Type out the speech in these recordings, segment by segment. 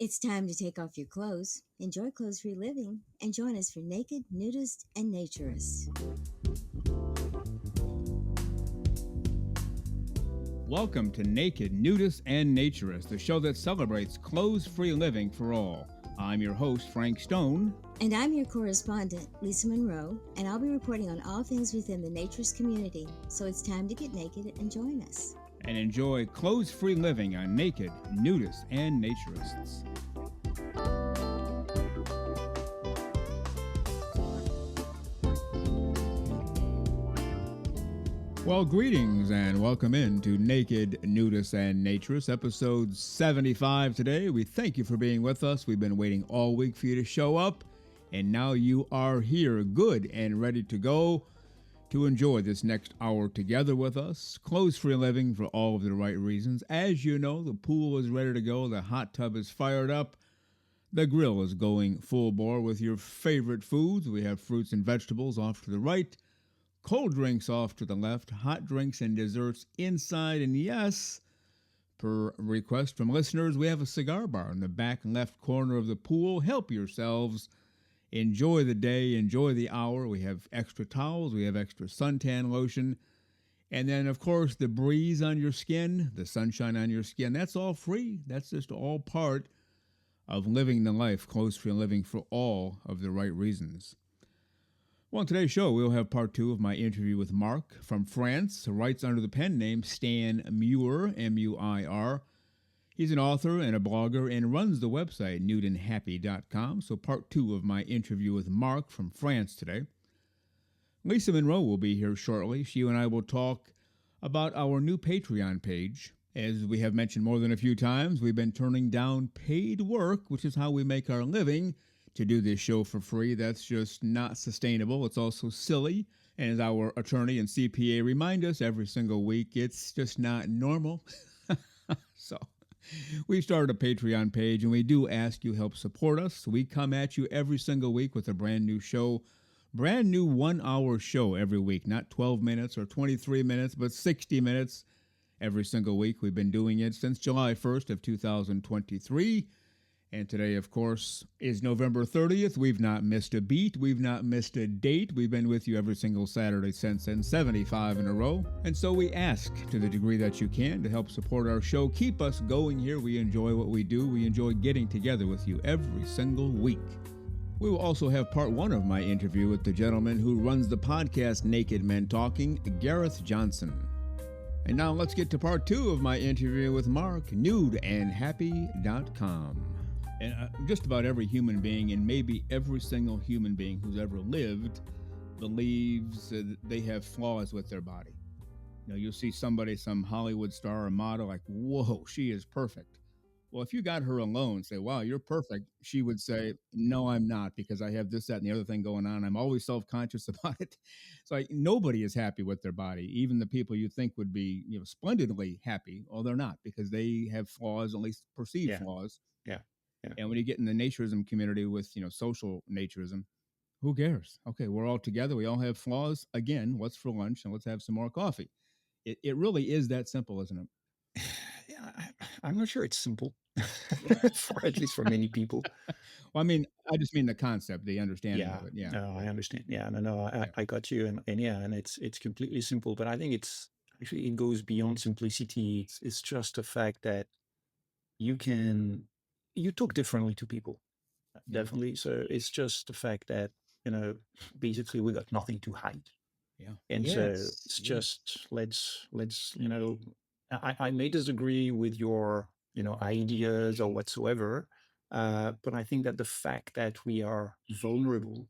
It's time to take off your clothes, enjoy clothes-free living, and join us for Naked, Nudists, and Naturists. Welcome to Naked, Nudists, and Naturists, the show that celebrates clothes-free living for all. I'm your host, Frank Stone. And I'm your correspondent, Lisa Monroe, and I'll be reporting on all things within the naturist community. So it's time to get naked and join us. And enjoy clothes-free living on Naked, Nudists, and Naturists. Well, greetings and welcome into Naked, Nudists, and Naturists, episode 75 today. We thank you for being with us. We've been waiting all week for you to show up, and now you are here, good and ready to go to enjoy this next hour together with us. Clothes-free living for all of the right reasons. As you know, the pool is ready to go, the hot tub is fired up, the grill is going full bore with your favorite foods. We have fruits and vegetables off to the right, cold drinks off to the left, hot drinks and desserts inside, and yes, per request from listeners, we have a cigar bar in the back left corner of the pool. Help yourselves. Enjoy the day, enjoy the hour. We have extra towels, we have extra suntan lotion, and then, of course, the breeze on your skin, the sunshine on your skin. That's all free. That's just all part of living the life, close-free living for all of the right reasons. Well, on today's show, we'll have part two of my interview with Marc from France, who writes under the pen name Stan Muir, M-U-I-R. He's an author and a blogger and runs the website nudeandhappy.com. So part two of my interview with Marc from France today. Lisa Monroe will be here shortly. She and I will talk about our new Patreon page. As we have mentioned more than a few times, we've been turning down paid work, which is how we make our living, to do this show for free. That's just not sustainable. It's also silly. And as our attorney and CPA remind us every single week, it's just not normal. So we started a Patreon page, and we do ask you help support us. We come at you every single week with a brand new show, brand new 1 hour show every week, not 12 minutes or 23 minutes, but 60 minutes every single week. We've been doing it since July 1st of 2023. And today, of course, is November 30th. We've not missed a beat. We've not missed a date. We've been with you every single Saturday since then, 75 in a row. And so we ask, to the degree that you can, to help support our show. Keep us going here. We enjoy what we do. We enjoy getting together with you every single week. We will also have part one of my interview with the gentleman who runs the podcast Naked Men Talking, Gareth Johnson. And now let's get to part two of my interview with Marc, nudeandhappy.com. And just about every human being, and maybe every single human being who's ever lived, believes they have flaws with their body. You know, you'll see somebody, some Hollywood star or model, like, whoa, she is perfect. Well, if you got her alone and say, wow, you're perfect, she would say, no, I'm not, because I have this, that, and the other thing going on. I'm always self-conscious about it. So nobody is happy with their body. Even the people you think would be, splendidly happy, well, they're not, because they have flaws, at least perceived flaws. Yeah. And when you get in the naturism community with, social naturism, who cares? Okay, we're all together. We all have flaws. Again, what's for lunch? And let's have some more coffee. It really is that simple, isn't it? Yeah, I'm not sure it's simple, for at least for many people. Well, I just mean the concept, the understanding of it. Yeah. No, I understand. Yeah, no, I got you. And it's completely simple, but I think it goes beyond simplicity. It's just the fact that you talk differently to people. Definitely. So it's just the fact that, basically we got nothing to hide. Yeah. And so it's just, let's, I may disagree with your, ideas or whatsoever. But I think that the fact that we are vulnerable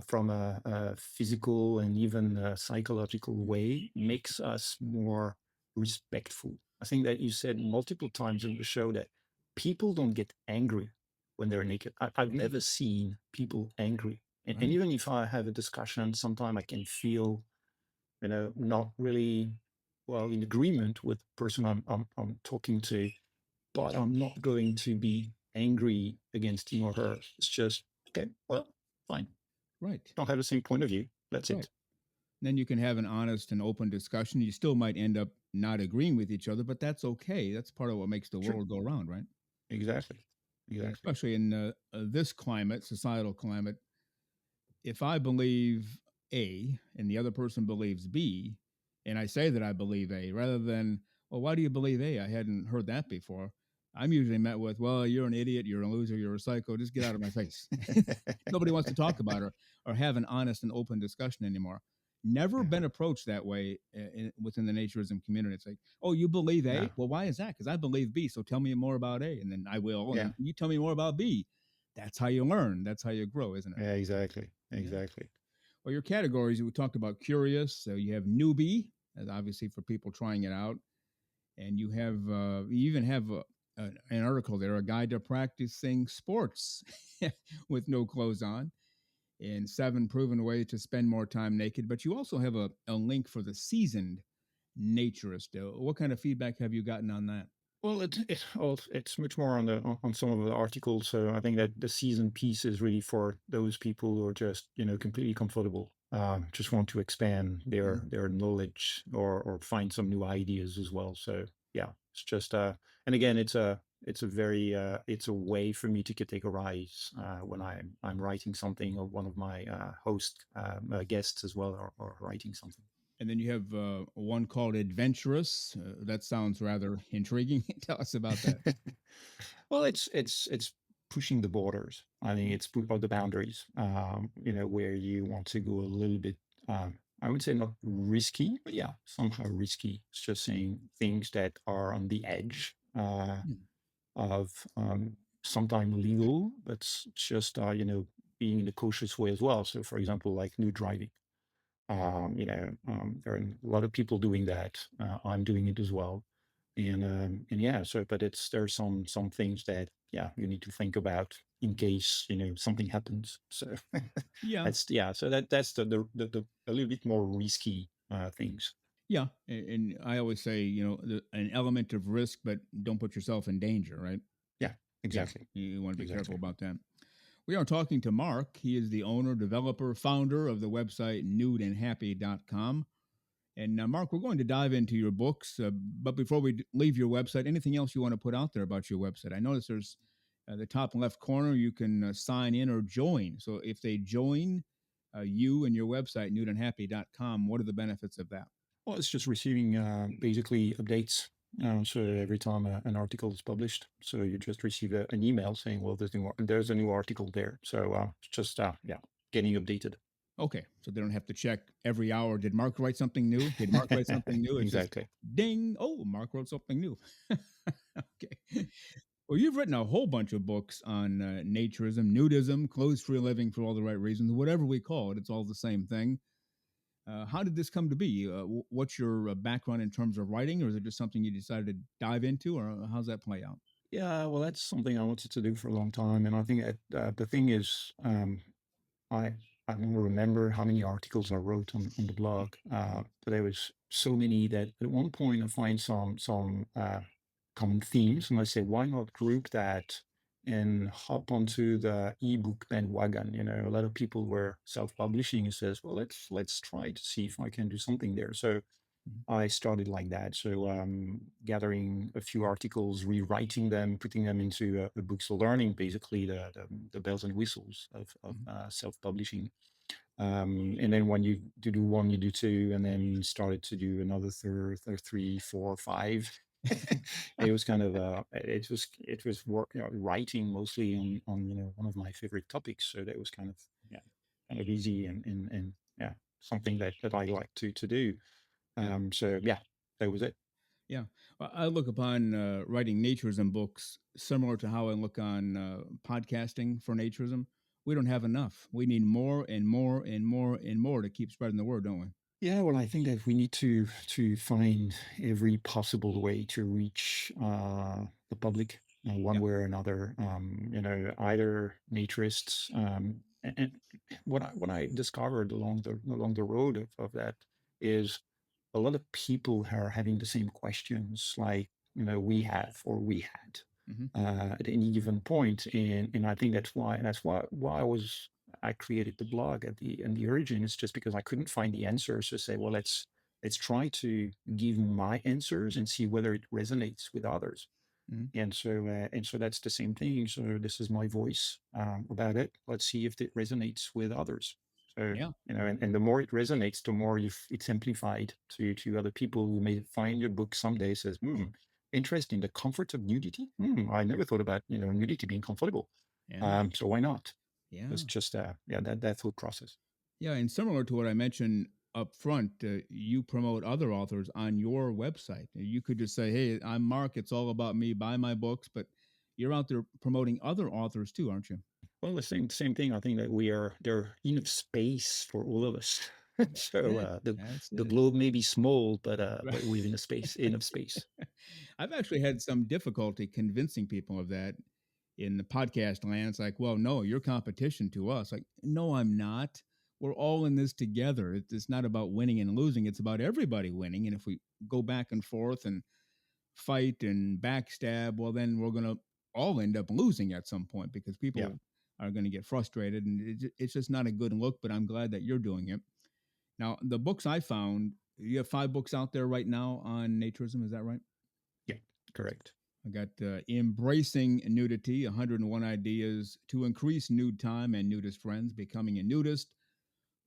from a physical and even a psychological way makes us more respectful. I think that you said multiple times in the show that people don't get angry when they're naked. I've never seen people angry. And even if I have a discussion, sometimes I can feel, not really well in agreement with the person I'm talking to, but I'm not going to be angry against him or her. It's just, okay, well, fine. Right. Don't have the same point of view. That's it. Then you can have an honest and open discussion. You still might end up not agreeing with each other, but that's okay. That's part of what makes the world go round, right? Exactly. exactly. especially in this climate, societal climate. If I believe A and the other person believes B, and I say that I believe A, rather than, well, why do you believe A? I hadn't heard that before. I'm usually met with, well, you're an idiot, you're a loser, you're a psycho, just get out of my face. Nobody wants to talk about or have an honest and open discussion anymore. Never Yeah. been approached that way within the naturism community. It's like, oh, you believe A? No. Well, why is that? Because I believe B. So tell me more about A, and then I will. And Yeah. then you tell me more about B. That's how you learn. That's how you grow, isn't it? Yeah. Exactly. Yeah. Exactly. Well, your categories, we talked about curious. So you have newbie, as obviously for people trying it out. And you even have an article there, a guide to practicing sports with no clothes on, and 7 proven ways to spend more time naked. But you also have a link for the seasoned naturist. What kind of feedback have you gotten on that? Well, it's much more on on some of the articles. So I think that the season piece is really for those people who are just completely comfortable, just want to expand their knowledge or find some new ideas as well. So yeah, it's just and again, it's a very it's a way for me to categorize when I'm writing something, or one of my host guests as well are writing something. And then you have one called Adventurous. That sounds rather intriguing. Tell us about that. Well, it's pushing the borders. I think it's put out the boundaries. Where you want to go a little bit. I would say not risky, but yeah, somehow risky. It's just saying things that are on the edge Hmm. of sometimes legal, but just being in a cautious way as well. So, for example, like nude driving. There are a lot of people doing that. I'm doing it as well, and yeah. So, but there's some things that yeah you need to think about in case something happens. So Yeah, that's yeah. So that's the a little bit more risky things. yeah. And I always say, an element of risk, but don't put yourself in danger, right? Yeah, Yeah, exactly, you want to be careful exactly. about that. We are talking to Mark. He is the owner, developer, founder of the website nudeandhappy.com. And Mark, we're going to dive into your books. But before we leave your website, anything else you want to put out there about your website? I notice there's the top left corner, you can sign in or join. So if they join you and your website, nudeandhappy.com, what are the benefits of that? Well, it's just receiving basically updates. So every time an article is published, so you just receive an email saying, "Well, there's a new article there." So it's just yeah, getting updated. Okay, so they don't have to check every hour. Did Mark write something new? Did Mark write something new? It's just Exactly. ding. Oh, Mark wrote something new. Okay. Well, you've written a whole bunch of books on naturism, nudism, clothes free living for all the right reasons, whatever we call it. It's all the same thing. How did this come to be? What's your background in terms of writing, or is it just something you decided to dive into, or how's that play out? Yeah, well, that's something I wanted to do for a long time, and I think that the thing is, I I don't remember how many articles I wrote on the blog, but there was so many that at one point I find some common themes, and I say, why not group that and hop onto the ebook bandwagon? A lot of people were self-publishing and says, well, let's try to see if I can do something there. So Mhm, I started like that. So gathering a few articles, rewriting them, putting them into a book. So learning basically the bells and whistles of mhm. self-publishing. And then when you do one, you do two, and then started to do another third, three, four, five. It was kind of it was work, writing mostly on one of my favorite topics. So that was kind of yeah kind of easy and yeah something that I like to do. Yeah. So yeah, that was it. Yeah. I look upon writing naturism books similar to how I look on podcasting for naturism. We don't have enough. We need more and more and more and more to keep spreading the word, don't we? Yeah, well, I think that we need to find every possible way to reach the public one Yeah. way or another. Either naturists. And what I discovered along the road of that is a lot of people are having the same questions like we have or we had Hmm. at any given point, and I think that's why I created the blog at the origin. It's just because I couldn't find the answers to say, well, let's try to give my answers and see whether it resonates with others. Mhm. And so that's the same thing. So this is my voice about it. Let's see if it resonates with others. So, Yeah. and the more it resonates, the more it's amplified to other people who may find your book someday says, interesting, the comfort of nudity. I never thought about, nudity being comfortable. Yeah. So why not? Yeah. It's just, that thought process. Yeah. And similar to what I mentioned up front, you promote other authors on your website. You could just say, hey, I'm Mark. It's all about me. Buy my books. But you're out there promoting other authors too, aren't you? Well, the same thing. I think that there enough space for all of us. So That's the it. globe may be small, Right. but we've enough space. I've actually had some difficulty convincing people of that in the podcast land. It's like, well, no, you're competition to us. Like, no, I'm not. We're all in this together. It's not about winning and losing. It's about everybody winning. And if we go back and forth and fight and backstab, well, then we're going to all end up losing at some point because Yeah, people are going to get frustrated. And it's just not a good look, but I'm glad that you're doing it. Now, the books I found, you have 5 books out there right now on naturism. Is that right? yeah, correct. I got Embracing Nudity, 101 Ideas to Increase Nude Time and Nudist Friends, Becoming a Nudist,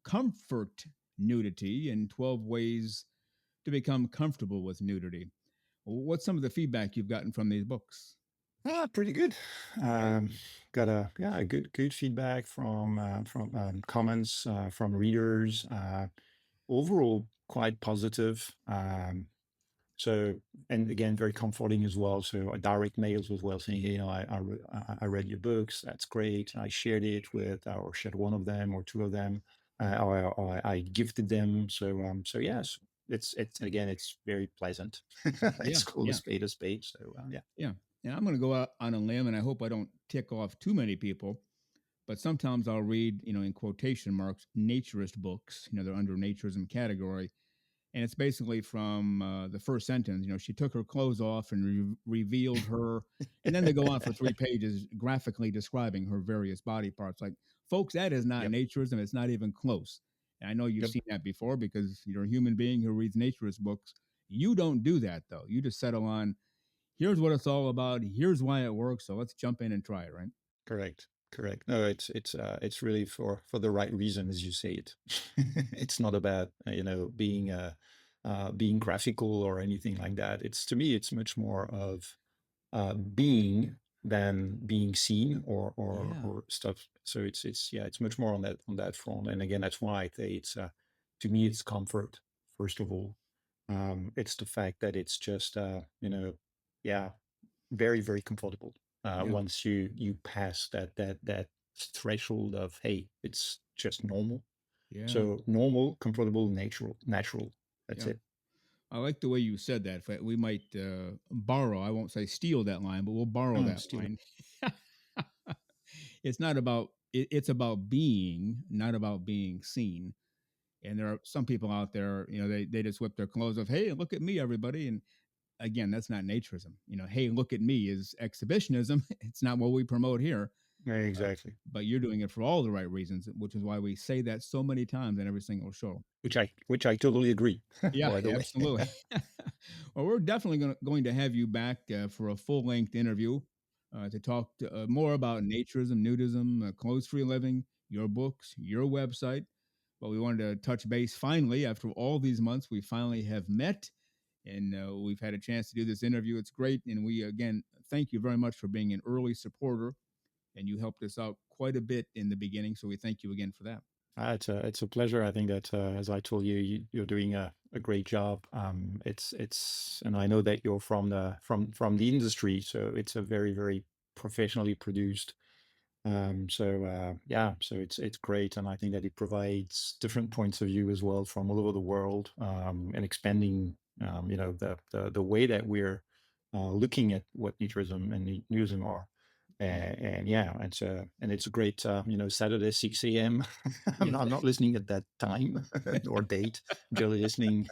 Comfort Nudity, and 12 Ways to Become Comfortable with Nudity. What's some of the feedback you've gotten from these books? Pretty good. Got a good feedback from comments from readers. Overall, quite positive. So, and again, very comforting as well. So direct mails as well saying, I read your books. That's great. I shared it with, or shared one of them or two of them, or I gifted them. So yes, it's again, it's very pleasant. Yeah, It's called a yeah, spade a spade. So yeah. yeah. And I'm going to go out on a limb, and I hope I don't tick off too many people. But sometimes I'll read, in quotation marks, naturist books. They're under naturism category, and it's basically from the first sentence. She took her clothes off and revealed her, and then they go on for 3 pages graphically describing her various body parts. Like, folks, that is not Yep. naturism. It's not even close. And I know you've Yep. seen that before because you're a human being who reads naturist books. You don't do that though. You just settle on, here's what it's all about. Here's why it works. So let's jump in and try it, right? Correct. Correct. No, it's really for the right reason, as you say it. It's not about being graphical or anything like that. It's to me, it's much more of being than being seen Yeah. or stuff. So it's much more on that front. And again, that's why I say it's to me it's comfort first of all. It's the fact that it's just yeah, very very comfortable Yeah. once you pass that threshold of hey, it's just normal. Yeah. So normal, comfortable, natural. That's Yeah. it. I like the way you said that. We might borrow, I won't say steal that line, but we'll borrow that Still, line. It's not about, it's about being, not about being seen. And there are some people out there, they just whip their clothes off. Hey, look at me, everybody. And again, that's not naturism. Hey, look at me is exhibitionism. It's not what we promote here. yeah, Uh, exactly. but you're doing it for all the right reasons, which is why we say that so many times in every single show. Which I totally agree. Yeah, By the way. absolutely. Well, we're definitely going to have you back for a full length interview to talk more about naturism, nudism, clothes free living, your books, your website. But we wanted to touch base finally after all these months. We finally have met and we've had a chance to do this interview. It's great. And we, again, thank you very much for being an early supporter. And you helped us out quite a bit in the beginning. So we thank you again for that. It's a pleasure. I think that as I told you, you're doing a great job. And I know that you're from the industry, so it's a very very professionally produced. So it's great, and I think that it provides different points of view as well from all over the world, and expanding, the way that we're looking at what naturism and nudism are. Yeah. And it's a great, Saturday 6 a.m. Yeah. I'm not listening at that time or date. I'm generally listening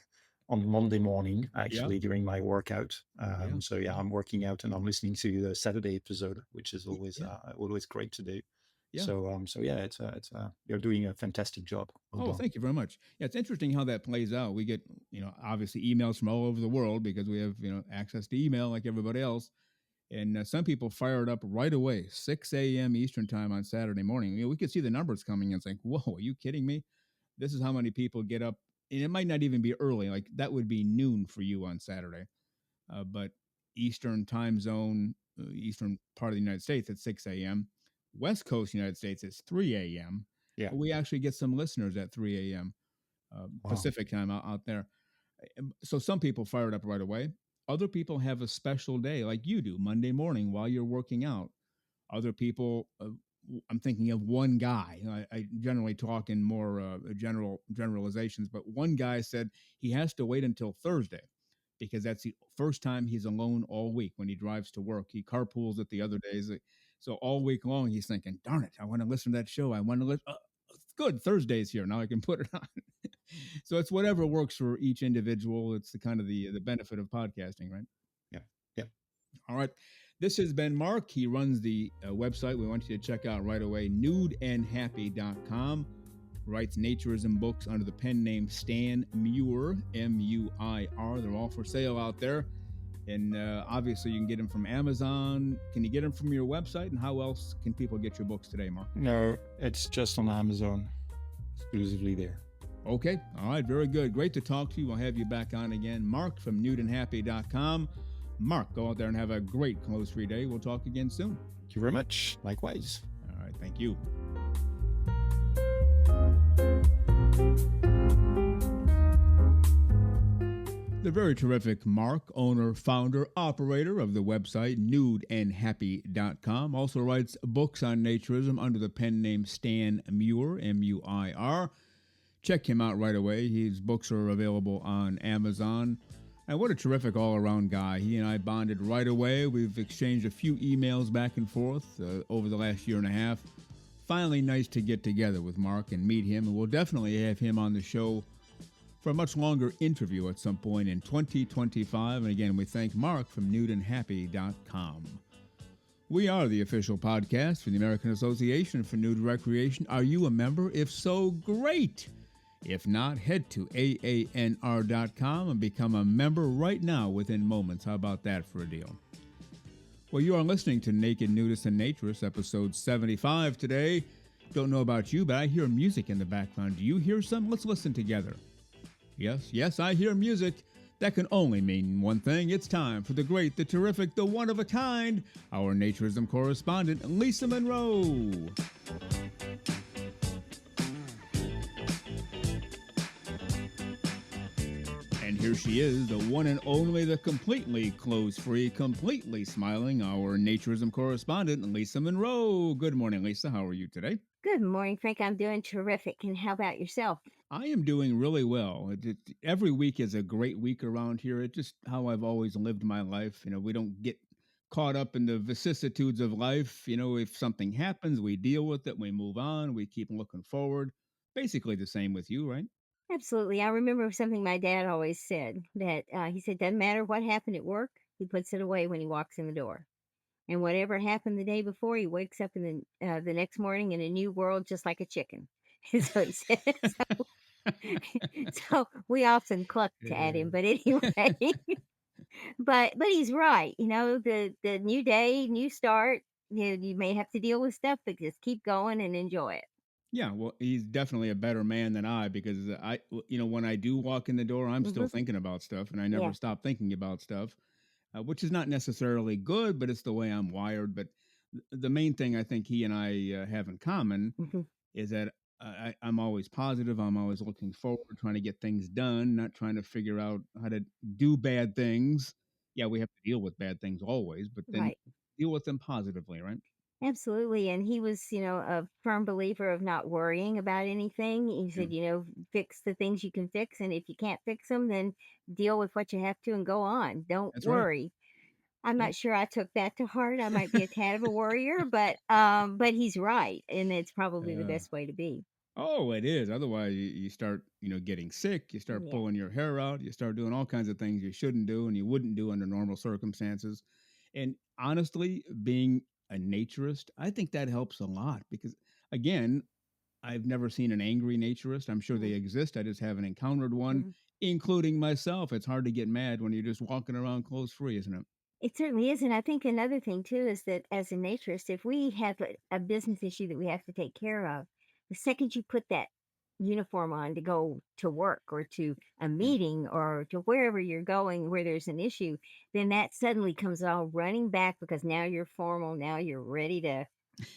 on Monday morning, Yeah. actually during my workout. Yeah. So yeah, I'm working out and I'm listening to the Saturday episode, which is Yeah. always great to do. Yeah. So yeah, you're doing a fantastic job. Well Oh, done. thank you very much. Yeah, it's interesting how that plays out. We get, obviously emails from all over the world because we have, access to email like everybody else. And some people fire it up right away, 6 a.m. Eastern time on Saturday morning. We could see the numbers coming in. It's like, whoa, are you kidding me? This is how many people get up. And it might not even be early. Like that would be noon for you on Saturday. But Eastern time zone, Eastern part of the United States at 6 a.m. West Coast United States it's 3 a.m. Yeah. We actually get some listeners at 3 a.m. Wow. Pacific time out there. So some people fire it up right away. Other people have a special day like you do Monday morning while you're working out. Other people, I'm thinking of one guy. I generally talk in more generalizations, but one guy said he has to wait until Thursday because that's the first time he's alone all week when he drives to work. He carpools it the other days. So all week long, he's thinking, darn it, I want to listen to that show. I want to listen. Good, Thursday's here. Now I can put it on. So it's whatever works for each individual. It's the kind of the benefit of podcasting, right? Yeah. Yeah. All right. This has been Mark. He runs the website we want you to check out right away, nudeandhappy.com. Writes naturism books under the pen name Stan Muir, M-U-I-R. They're all for sale out there. And obviously, you can get them from Amazon. Can you get them from your website? And how else can people get your books today, Mark? No, it's just on Amazon, exclusively there. Okay. All right. Very good. Great to talk to you. We'll have you back on again. Mark from nudeandhappy.com. Mark, go out there and have a great close-free day. We'll talk again soon. Thank you very much. Likewise. All right. Thank you. The very terrific Mark, owner, founder, operator of the website nudeandhappy.com, also writes books on naturism under the pen name Stan Muir, M-U-I-R. Check him out right away. His books are available on Amazon. And what a terrific all-around guy. He and I bonded right away. We've exchanged a few emails back and forth over the last year and a half. Finally nice to get together with Mark and meet him. And we'll definitely have him on the show for a much longer interview at some point in 2025. And again, we thank Mark from nudeandhappy.com. We are the official podcast for the American Association for Nude Recreation. Are you a member? If so, great. If not, head to aanr.com and become a member right now within moments. How about that for a deal? Well, you are listening to Naked Nudists and Naturists, episode 75 today. Don't know about you, but I hear music in the background. Do you hear some? Let's listen together. Yes, I hear music. That can only mean one thing. It's time for the great, the terrific, the one-of-a-kind, our naturism correspondent, Lisa Monroe. And here she is, the one and only, the completely clothes-free, completely smiling, our naturism correspondent, Lisa Monroe. Good morning, Lisa. How are you today? Good morning, Frank. I'm doing terrific. And how about yourself? I am doing really well. Every week is a great week around here. It's just how I've always lived my life. We don't get caught up in the vicissitudes of life. If something happens, we deal with it, we move on, we keep looking forward. Basically the same with you, right? Absolutely. I remember something my dad always said that he said, doesn't matter what happened at work, he puts it away when he walks in the door. And whatever happened the day before, he wakes up in the next morning in a new world, just like a chicken. So he said. So we often clucked at him, but anyway. but he's right. The new day, new start. You may have to deal with stuff, but just keep going and enjoy it. Yeah, well, he's definitely a better man than I because when I do walk in the door, I'm still thinking about stuff, and I never stop thinking about stuff. Which is not necessarily good, but it's the way I'm wired. But the main thing I think he and I have in common is that I'm always positive. I'm always looking forward, trying to get things done, not trying to figure out how to do bad things. Yeah, we have to deal with bad things always, but then deal with them positively, right? Absolutely. And he was, a firm believer of not worrying about anything. He said, fix the things you can fix. And if you can't fix them, then deal with what you have to and go on. Don't That's right. worry. I'm not sure I took that to heart. I might be a tad of a worrier, but he's right. And it's probably the best way to be. Oh, it is. Otherwise, you start, getting sick. You start pulling your hair out. You start doing all kinds of things you shouldn't do and you wouldn't do under normal circumstances. And honestly, being a naturist, I think that helps a lot because, again, I've never seen an angry naturist. I'm sure they exist. I just haven't encountered one, including myself. It's hard to get mad when you're just walking around clothes free, isn't it? It certainly is, and I think another thing too is that as a naturist, if we have a business issue that we have to take care of, the second you put that uniform on to go to work or to a Yeah. meeting or to wherever you're going where there's an issue, then that suddenly comes all running back because now you're formal, now you're ready to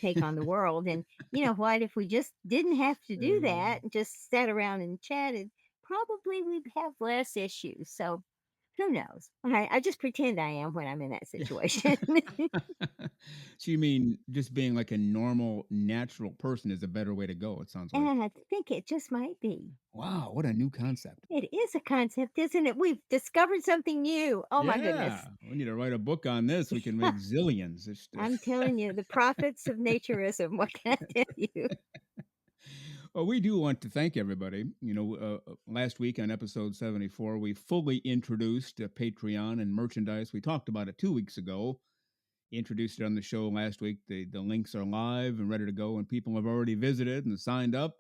take on the world. And you know what? If we just didn't have to do Uh, that, and just sat around and chatted, probably we'd have less issues. So who knows? I just pretend I am when I'm in that yeah. situation. So you mean just being like a normal, natural person is a better way to go, it sounds like. And I think it just might be. Wow, what a new concept. It is a concept, isn't it? We've discovered something new. Oh my Yeah, goodness. we need to write a book on this. We can make zillions. I'm telling you, the prophets of naturism. What can I tell you? Well, we do want to thank everybody. Last week on episode 74, we fully introduced Patreon and merchandise. We talked about it 2 weeks ago, introduced it on the show last week. The links are live and ready to go, and people have already visited and signed up,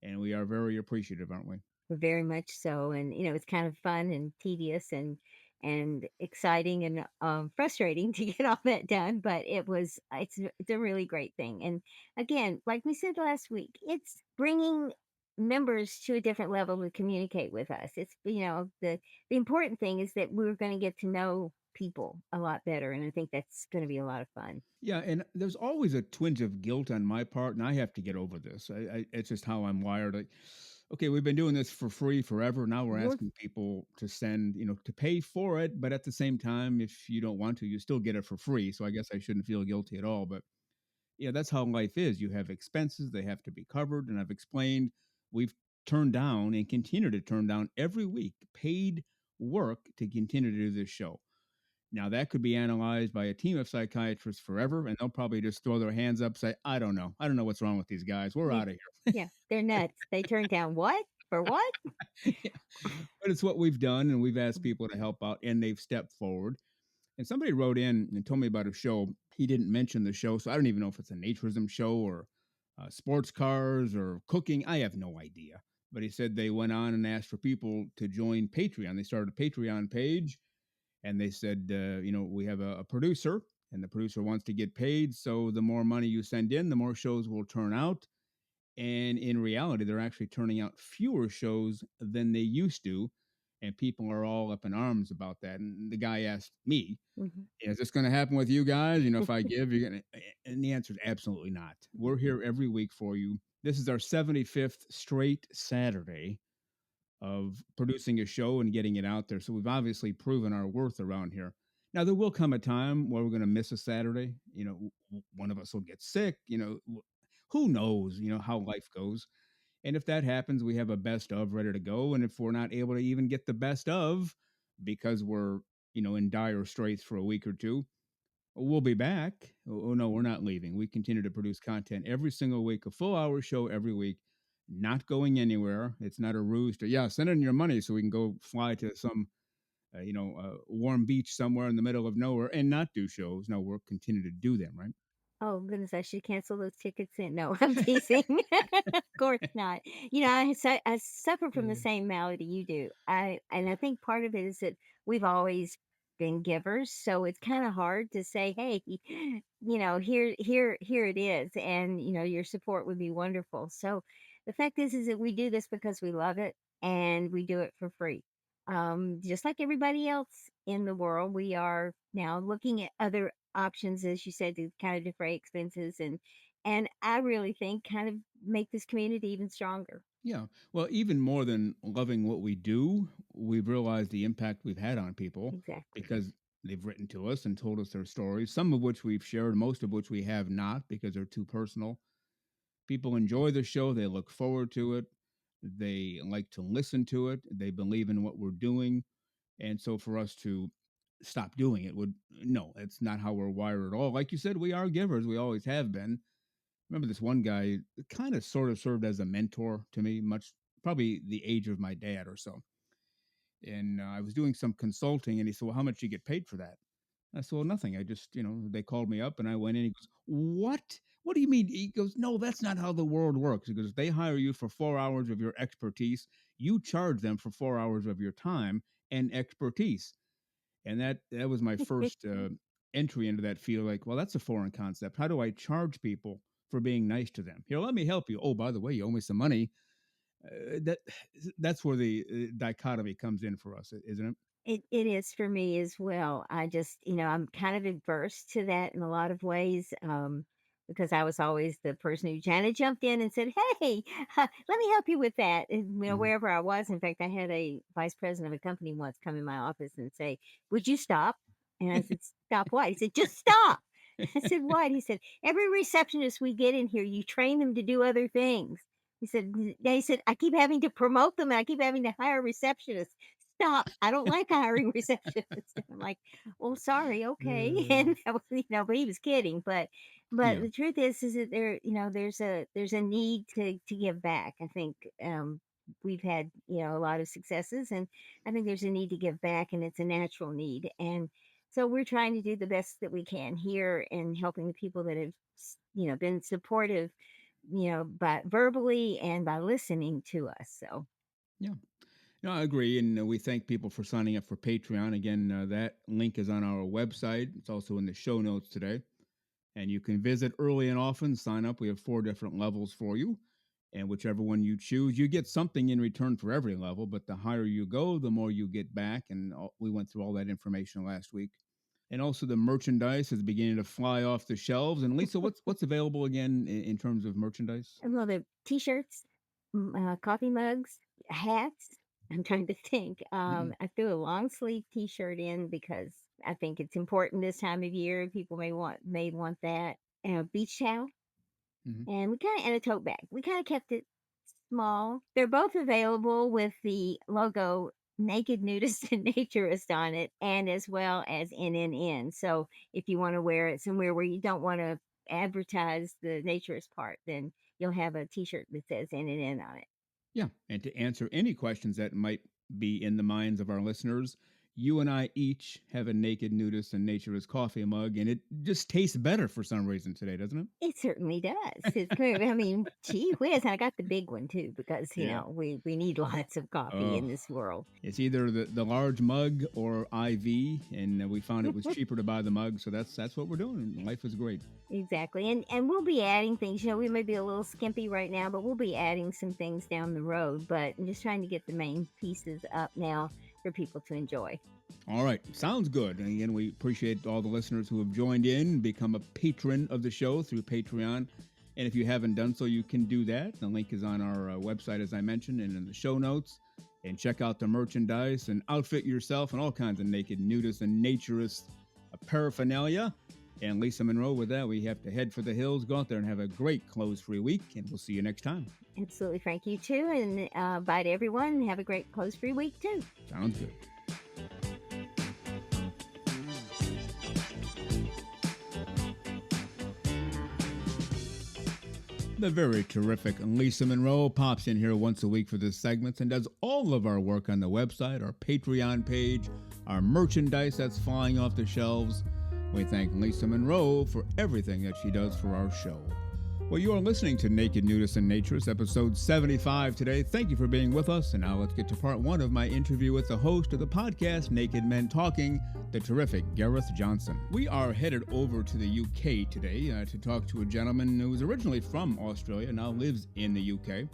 and we are very appreciative, aren't we? Very much so, and, it's kind of fun and tedious and exciting and, frustrating to get all that done, but it's a really great thing, and again, like we said last week, it's bringing members to a different level to communicate with us. The important thing is that we're gonna get to know people a lot better, and I think that's gonna be a lot of fun. Yeah, and there's always a twinge of guilt on my part, and I have to get over this. It's just how I'm wired. Okay, we've been doing this for free forever. Now we're We're asking people to send, to pay for it. But at the same time, if you don't want to, you still get it for free. So I guess I shouldn't feel guilty at all. But yeah, that's how life is. You have expenses, they have to be covered. And I've explained we've turned down and continue to turn down every week paid work to continue to do this show. Now that could be analyzed by a team of psychiatrists forever, and they'll probably just throw their hands up, say, "I don't know. I don't know what's wrong with these guys. We're yeah, out of yeah, they're nuts. They turned down what? For what? here." Yeah. But it's what we've done, and we've asked people to help out, and they've stepped forward. And somebody wrote in and told me about a show. He didn't mention the show, so I don't even know if it's a naturism show or sports cars or cooking. I have no idea. But he said they went on and asked for people to join Patreon. They started a Patreon page, and they said, we have a producer, and the producer wants to get paid. So the more money you send in, the more shows will turn out. And in reality, they're actually turning out fewer shows than they used to. And people are all up in arms about that. And the guy asked me, Mhm. is this going to happen with you guys? If I give, you're going to. And the answer is absolutely not. We're here every week for you. This is our 75th straight Saturday of producing a show and getting it out there. So we've obviously proven our worth around here. Now there will come a time where we're going to miss a Saturday. One of us will get sick. Who knows? How life goes. And if that happens, we have a best of ready to go. And if we're not able to even get the best of because we're in dire straits for a week or two, we'll be back. Oh, no, we're not leaving. We continue to produce content every single week, a full hour show every week, not going anywhere. It's not a ruse to, yeah, send in your money so we can go fly to some, warm beach somewhere in the middle of nowhere and not do shows. No, we'll continue to do them, right? Oh, goodness, I should cancel those tickets then. No, I'm teasing. Of course not. I suffer from the Yeah. same malady you do. I think part of it is that we've always been givers, so it's kinda hard to say, "Hey, here it is, and, your support would be wonderful." So, the fact is that we do this because we love it, and we do it for free. Just like everybody else in the world, we are now looking at other options, as you said, to kind of defray expenses and I really think kind of make this community even stronger. Yeah. Well, even more than loving what we do, we've realized the impact we've had on people Exactly. because they've written to us and told us their stories, some of which we've shared, most of which we have not because they're too personal. People enjoy the show, they look forward to it, they like to listen to it, they believe in what we're doing. And so for us to stop doing it would, no, it's not how we're wired at all. Like you said, we are givers, we always have been. Remember this one guy kind of sort of served as a mentor to me, much probably the age of my dad or so. And I was doing some consulting, and he said, "Well, how much do you get paid for that?" I said, "Well, nothing. I just, they called me up and I went in." He goes, "What? What do you mean?" He goes, "No, that's not how the world works." He goes, "They hire you for 4 hours of your expertise. You charge them for 4 hours of your time and expertise. And that was my first entry into that field. Like, well, that's a foreign concept. How do I charge people for being nice to them? Here, let me help you. Oh, by the way, you owe me some money. That that's where the dichotomy comes in for us, isn't it? It is for me as well. I just, I'm kind of adverse to that in a lot of ways, because I was always the person who kind of jumped in and said, "Hey, let me help you with that." And, Mhm. wherever I was. In fact, I had a vice president of a company once come in my office and say, "Would you stop?" And I said, "Stop what?" He said, "Just stop." I said, "What?" He said, "Every receptionist we get in here, you train them to do other things." He said, "I keep having to promote them and I keep having to hire receptionists. Stop. I don't like hiring receptionists." I'm like, "Well, sorry, okay." Uh, And that was, but he was kidding. But Yeah. the truth is that there's a need to give back. I think we've had a lot of successes, and I think there's a need to give back, and it's a natural need. And so we're trying to do the best that we can here and helping the people that have been supportive, by verbally and by listening to us. So Yeah. No, I agree. And we thank people for signing up for Patreon. Again, that link is on our website. It's also in the show notes today. And you can visit early and often, sign up. We have 4 different levels for you. And whichever one you choose, you get something in return for every level. But the higher you go, the more you get back. And we went through all that information last week. And also, the merchandise is beginning to fly off the shelves. And Lisa, what's available again in terms of merchandise? well, the t-shirts, coffee mugs, hats. I'm trying to think. Mm-mm. I threw a long sleeve t-shirt in because I think it's important this time of year. People may want that. Beach towel, Hmm. and a tote bag. We kind of kept it small. They're both available with the logo Naked Nudist and Naturist on it, and as well as NNN. So if you want to wear it somewhere where you don't want to advertise the naturist part, then you'll have a T-shirt that says NNN on it. Yeah. And to answer any questions that might be in the minds of our listeners, you and I each have a Naked Nudist and Naturist coffee mug, and it just tastes better for some reason today, doesn't It certainly does. It's good. I mean, gee whiz, and I got the big one too because it? Yeah. we need lots of coffee Oh, in this world. it's either the large mug or IV, and we found it was cheaper to buy the mug, so that's what we're doing. And life is great. Exactly. And we'll be adding things. We may be a little skimpy right now, but we'll be adding some things down the road. But I'm just trying to get the main pieces up now for people to enjoy. All right, sounds good. And again, we appreciate all the listeners who have joined in, become a patron of the show through Patreon. And if you haven't done so, you can do that. The link is on our website, as I mentioned, and in the show notes. And check out the merchandise and outfit yourself and all kinds of naked nudists and naturists paraphernalia. And Lisa Monroe, with that, we have to head for the hills, go out there and have a great clothes free week. And we'll see you next time. Absolutely, Frank. You too. And bye to everyone. Have a great close free week too. Sounds good. The very terrific Lisa Monroe pops in here once a week for this segment and does all of our work on the website, our Patreon page, our merchandise that's flying off the shelves. We thank Lisa Monroe for everything that she does for our show. Well, you are listening to Naked Nudists and Naturists, episode 75 today. Thank you for being with us. And now let's get to part 1 of my interview with the host of the podcast, Naked Men Talking, the terrific Gareth Johnson. We are headed over to the UK today to talk to a gentleman who is originally from Australia, now lives in the UK.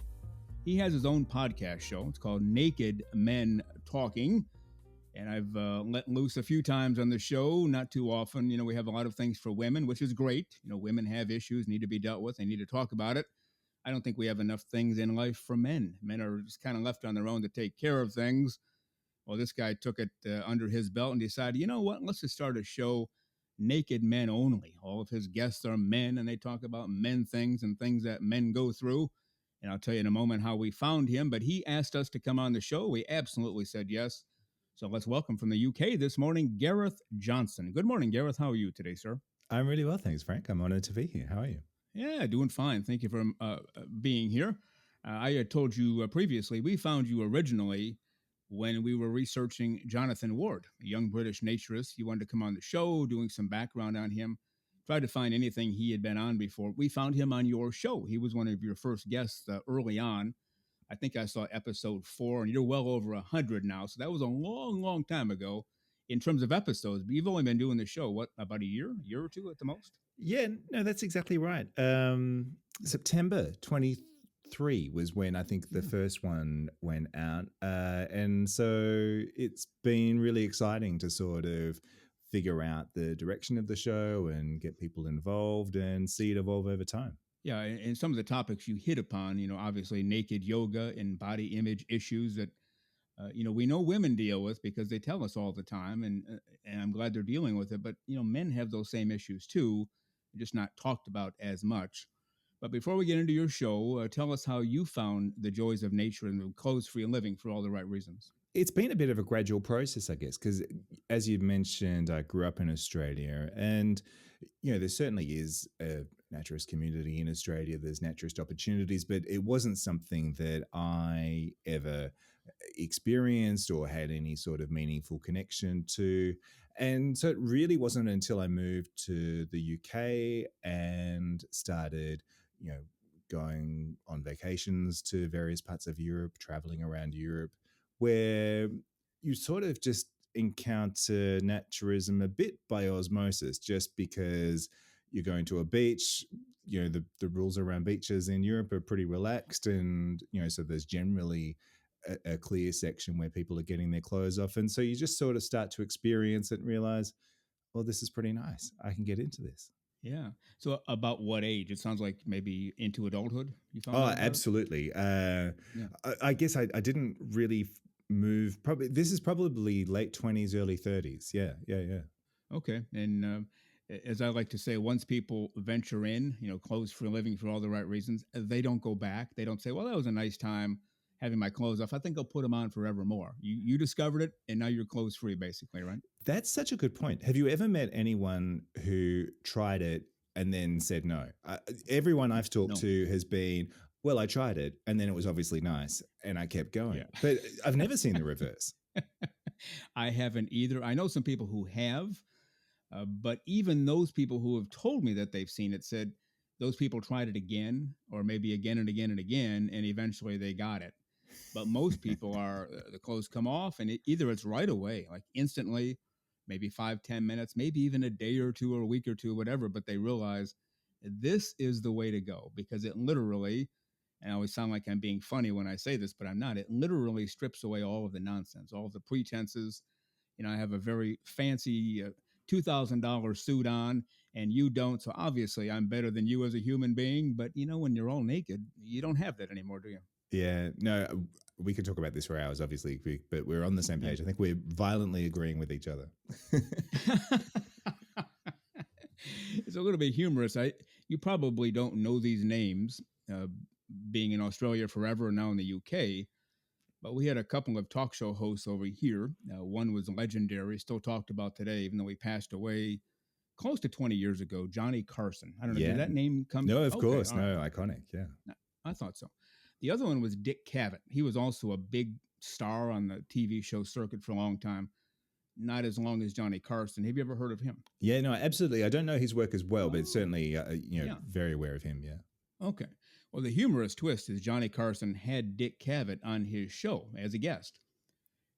He has his own podcast show. It's called Naked Men Talking. And I've let loose a few times on the show, not too often. We have a lot of things for women, which is great. Women have issues, need to be dealt with. They need to talk about it. I don't think we have enough things in life for men. Men are just kind of left on their own to take care of things. Well, this guy took it under his belt and decided, you know what? Let's just start a show, Naked Men Only. All of his guests are men, and they talk about men things and things that men go through. And I'll tell you in a moment how we found him. But he asked us to come on the show. We absolutely said yes. So let's welcome from the UK this morning, Gareth Johnson. Good morning, Gareth. How are you today, sir? I'm really well, thanks, Frank. I'm honored to be here. How are you? Yeah, doing fine. Thank you for being here. I had told you previously, we found you originally when we were researching Jonathan Ward, a young British naturist. You wanted to come on the show, doing some background on him. Tried to find anything he had been on before. We found him on your show. He was one of your first guests early on. I think I saw episode 4, and you're well over 100 now. So that was a long, long time ago. in terms of episodes. But you've only been doing the show, what, about a year or two at the most? Yeah, no, that's exactly right. September 23 was when I think the Yeah. first one went out. And so it's been really exciting to sort of figure out the direction of the show and get people involved and see it evolve over time. Yeah, and some of the topics you hit upon, obviously naked yoga and body image issues that we know women deal with because they tell us all the time, and I'm glad they're dealing with it. But men have those same issues too, just not talked about as much. But before we get into your show, tell us how you found the joys of nature and the clothes-free living for all the right reasons. It's been a bit of a gradual process, I guess, because as you mentioned, I grew up in Australia, and there certainly is a naturist community in Australia. There's naturist opportunities, but it wasn't something that I ever experienced or had any sort of meaningful connection to. And so it really wasn't until I moved to the UK and started, going on vacations to various parts of Europe, traveling around Europe, where you sort of just encounter naturism a bit by osmosis, just because you're going to a beach. The rules around beaches in Europe are pretty relaxed, and so there's generally a clear section where people are getting their clothes off, and so you just sort of start to experience it and realize, well, this is pretty nice. I can get into this. Yeah. So about what age? It sounds like maybe into adulthood. You found Oh, out about it. absolutely. Yeah. I guess I didn't really move. Probably this is probably late 20s, early 30s. Yeah, yeah, yeah. Okay. And as I like to say, once people venture in, clothes for a living for all the right reasons, they don't go back. They don't say, well, that was a nice time having my clothes off. I think I'll put them on forevermore. You discovered it, and now you're clothes free, basically, right? That's such a good point. Have you ever met anyone who tried it and then said no? Everyone I've talked No. to has been, well, I tried it and then it was obviously nice and I kept going. Yeah. But I've never seen the reverse. I haven't either. I know some people who have, but even those people who have told me that they've seen it said those people tried it again, or maybe again and again and again, and eventually they got it. But most people are the clothes come off, and either it's right away, like instantly, maybe 5-10 minutes, maybe even a day or two or a week or two, whatever. But they realize this is the way to go because it literally, and I always sound like I'm being funny when I say this, but I'm not. It literally strips away all of the nonsense, all of the pretenses. I have a very fancy $2,000 suit on, and you don't. So obviously, I'm better than you as a human being. But when you're all naked, you don't have that anymore, do you? Yeah, no, we could talk about this for hours, obviously, but we're on the same page. I think we're violently agreeing with each other. It's a little bit humorous. You probably don't know these names, being in Australia forever and now in the UK. But we had a couple of talk show hosts over here. One was legendary, still talked about today, even though he passed away close to 20 years ago. Johnny Carson. I don't know. Yeah. Did that name come? No, of Okay, course. all right. No, iconic. Yeah. I thought so. The other one was Dick Cavett. He was also a big star on the TV show circuit for a long time. Not as long as Johnny Carson. Have you ever heard of him? Yeah, no, absolutely. I don't know his work as well, Oh. but certainly, Yeah. very aware of him. Yeah. Okay. Well, the humorous twist is Johnny Carson had Dick Cavett on his show as a guest.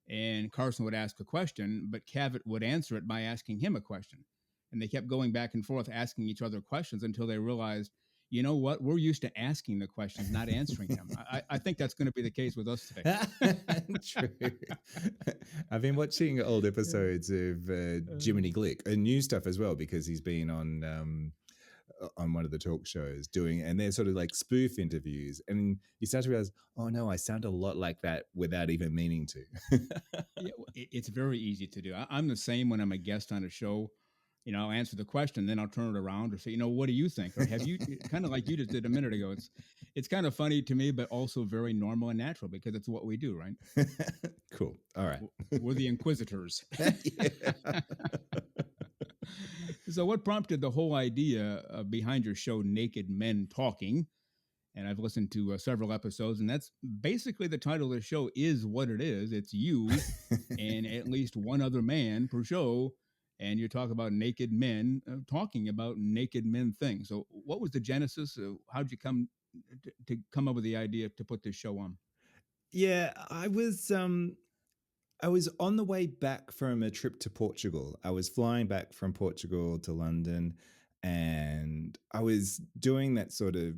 And Carson would ask a question, but Cavett would answer it by asking him a question. And they kept going back and forth, asking each other questions until they realized, you know what? We're used to asking the questions, not answering them. I think that's going to be the case with us today. True. I've been watching old episodes of Jiminy Glick and new stuff as well, because he's been on one of the talk shows and they're sort of like spoof interviews, and you start to realize, oh no, I sound a lot like that without even meaning to. Yeah, it's very easy to do. I'm the same when I'm a guest on a show. I'll answer the question, then I'll turn it around or say, what do you think? Or have you, kind of like you just did a minute ago. It's kind of funny to me, but also very normal and natural because it's what we do, right? Cool. All right. We're the inquisitors. Yeah. So what prompted the whole idea behind your show, Naked Men Talking? And I've listened to several episodes, and that's basically the title of the show is what it is. It's you and at least one other man per show, and you talk about naked men talking about naked men things. So what was the genesis? How'd you come to come up with the idea to put this show on? Yeah, I was I was on the way back from a trip to Portugal. I was flying back from Portugal to London, and I was doing that sort of.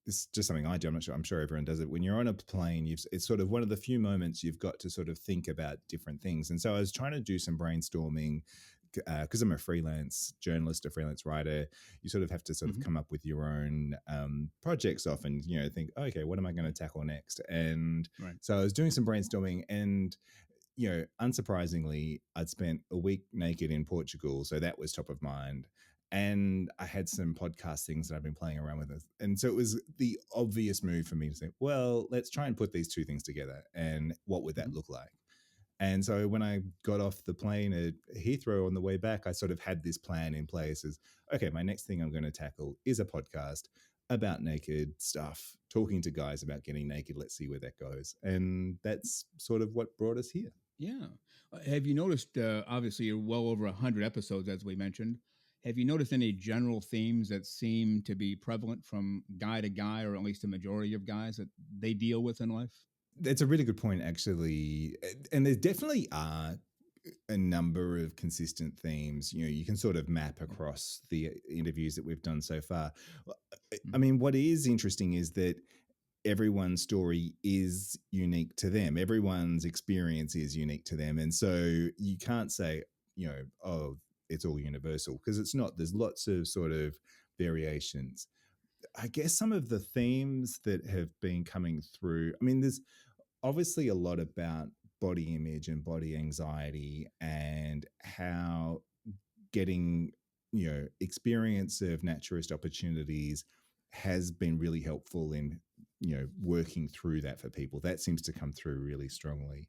It's just something I do. I'm not sure. I'm sure everyone does it. When you're on a plane, it's sort of one of the few moments you've got to sort of think about different things. And so I was trying to do some brainstorming because I'm a freelance journalist, a freelance writer. You sort of have to sort of come up with your own projects often. Think, okay, what am I going to tackle next? And so I was doing some brainstorming, and unsurprisingly, I'd spent a week naked in Portugal, so that was top of mind. And I had some podcast things that I've been playing around with. And so it was the obvious move for me to say, well, let's try and put these two things together. And what would that look like? And so when I got off the plane at Heathrow on the way back, I sort of had this plan in place as, okay, my next thing I'm going to tackle is a podcast about naked stuff, talking to guys about getting naked. Let's see where that goes. And that's sort of what brought us here. Yeah. Have you noticed, obviously, you're well over 100 episodes, as we mentioned. Have you noticed any general themes that seem to be prevalent from guy to guy, or at least a majority of guys that they deal with in life? That's a really good point, actually. And there definitely are a number of consistent themes. You can sort of map across the interviews that we've done so far. I mean, what is interesting is that everyone's story is unique to them. Everyone's experience is unique to them. And so you can't say, oh, it's all universal, because it's not. There's lots of sort of variations. I guess some of the themes that have been coming through, I mean, there's obviously a lot about body image and body anxiety, and how getting, experience of naturist opportunities has been really helpful in, working through that for people. That seems to come through really strongly.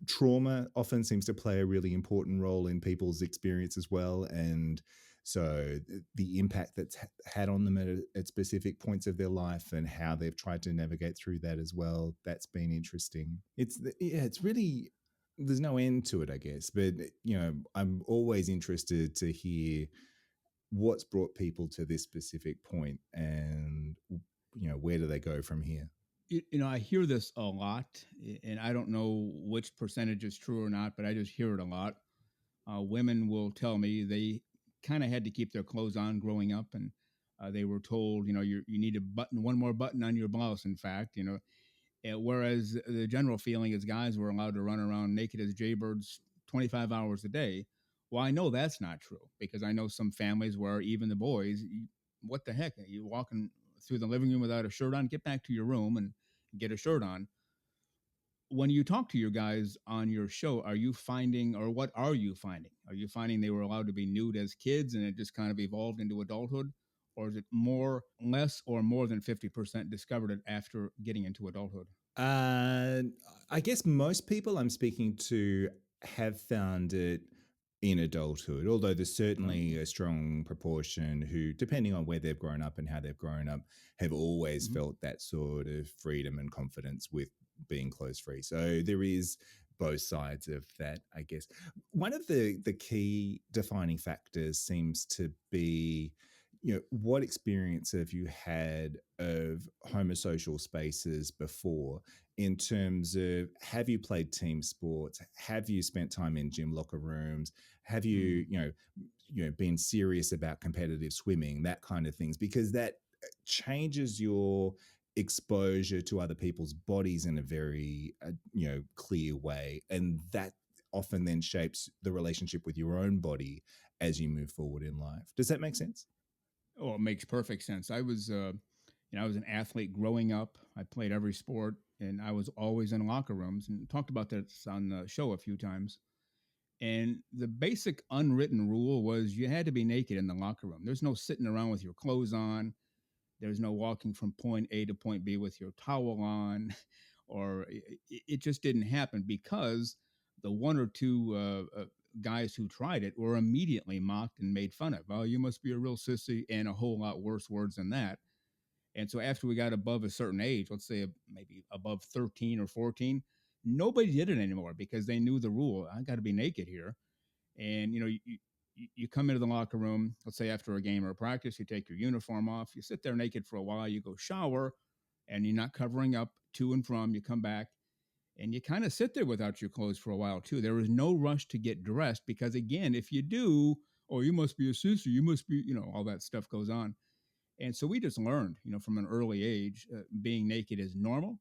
Trauma often seems to play a really important role in people's experience as well. And so the impact that's had on them at specific points of their life, and how they've tried to navigate through that as well, that's been interesting. It's really, there's no end to it, I guess. But, I'm always interested to hear what's brought people to this specific point, and, where do they go from here? I hear this a lot, and I don't know which percentage is true or not, but I just hear it a lot. Women will tell me they kind of had to keep their clothes on growing up, and they were told, you need to button one more button on your blouse. In fact, whereas the general feeling is guys were allowed to run around naked as jaybirds 25 hours a day. Well, I know that's not true, because I know some families where even the boys, what the heck, you walking through the living room without a shirt on? Get back to your room and get a shirt on. When you talk to your guys on your show, are you finding, or what are you finding? Are you finding they were allowed to be nude as kids and it just kind of evolved into adulthood? Or is it less, or more than 50% discovered it after getting into adulthood? I guess most people I'm speaking to have found it in adulthood, although there's certainly a strong proportion who, depending on where they've grown up and how they've grown up, have always felt that sort of freedom and confidence with being clothes free. So there is both sides of that, I guess. One of the key defining factors seems to be, what experience have you had of homosocial spaces before, in terms of, have you played team sports? Have you spent time in gym locker rooms? Have you, been serious about competitive swimming, that kind of things? Because that changes your exposure to other people's bodies in a very, clear way. And that often then shapes the relationship with your own body as you move forward in life. Does that make sense? Oh, it makes perfect sense. I was an athlete growing up. I played every sport, and I was always in locker rooms, and talked about this on the show a few times. And the basic unwritten rule was you had to be naked in the locker room. There's no sitting around with your clothes on. There's no walking from point A to point B with your towel on, or it just didn't happen, because the one or two guys who tried it were immediately mocked and made fun of. Oh, you must be a real sissy, and a whole lot worse words than that. And so after we got above a certain age, let's say maybe above 13 or 14, nobody did it anymore, because they knew the rule. I got to be naked here. And, you come into the locker room, let's say after a game or a practice, you take your uniform off, you sit there naked for a while, you go shower, and you're not covering up to and from, you come back, And you kind of sit there without your clothes for a while too. There is no rush to get dressed because, again, if you do, oh, you must be a sister, you must be, all that stuff goes on. And so we just learned, from an early age, being naked is normal.